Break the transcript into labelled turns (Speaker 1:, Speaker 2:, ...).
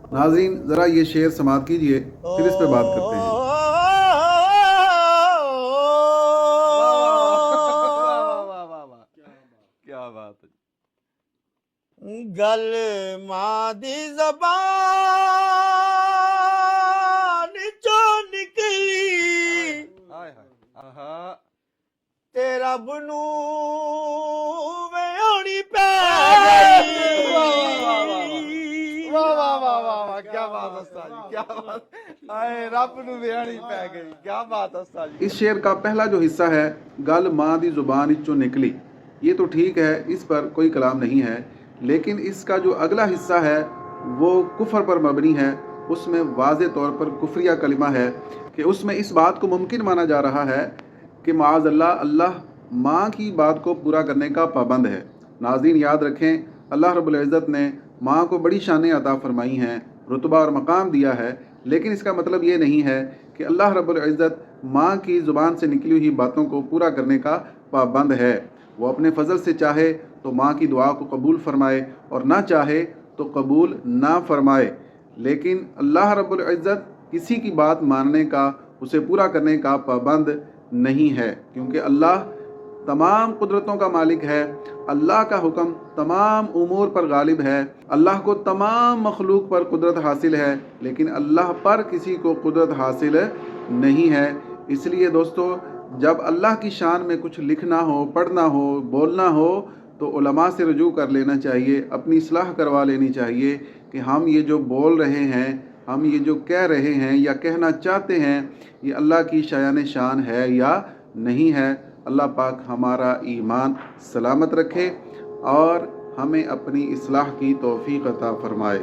Speaker 1: नाज़रीन ज़रा ये शेर समाअत कीजिए, फिर इस पे बात करते हैं।
Speaker 2: क्या बात है।
Speaker 3: गल मां दी ज़बान चो निकली
Speaker 2: हाय हाय आहा
Speaker 3: ते रब नू वेहोणी पै गई।
Speaker 2: वाह वाह वाह वाह वाह क्या बात है उस्ताद जी, क्या बात। आए रब नू वेहणी पै गई, क्या बात है उस्ताद जी।
Speaker 1: इस शेर का पहला जो हिस्सा है, गल माँ दी ज़ुबान इच्चों निकली, ये तो ठीक है, इस पर कोई कलाम नहीं है। लेकिन इसका जो अगला हिस्सा है वो कुफर पर मबनी है। उसमें वाज़े तौर पर कुफरिया कलिमा है कि उसमें इस बात को मुमकिन माना जा रहा है कि माअज़ल्लाह अल्लाह माँ की बात को पूरा करने का पाबंद है। नाज़रीन याद रखें, अल्लाह रब्बुल इज़्ज़त ने माँ को बड़ी शानें अता फरमाई हैं, रुतबा और मकाम दिया है, लेकिन इसका मतलब ये नहीं है कि अल्लाह रब्बुल इज़्ज़त माँ की ज़ुबान से निकली हुई बातों को पूरा करने का पाबंद है। वो अपने फ़ज़ल से चाहे तो माँ की दुआ को कबूल फ़रमाए और ना चाहे तो कबूल ना फ़रमाए। लेकिन अल्लाह रब्बुल इज़्ज़त किसी की बात मानने का, उसे पूरा करने का पाबंद नहीं है, क्योंकि अल्लाह तमाम कुदरतों का मालिक है। अल्लाह का हुक्म तमाम उमूर पर गालिब है। अल्लाह को तमाम मखलूक पर कुदरत हासिल है, लेकिन अल्लाह पर किसी को कुदरत हासिल नहीं है। इसलिए दोस्तों, जब अल्लाह की शान में कुछ लिखना हो, पढ़ना हो, बोलना हो तो उलमा से रुजू कर लेना चाहिए, अपनी इस्लाह करवा लेनी चाहिए कि हम ये जो बोल रहे हैं, हम ये जो कह रहे हैं या कहना चाहते हैं, ये अल्लाह की शायान शान है या नहीं है। अल्लाह पाक हमारा ईमान सलामत रखे और हमें अपनी इस्लाह की तौफीक अता फरमाए।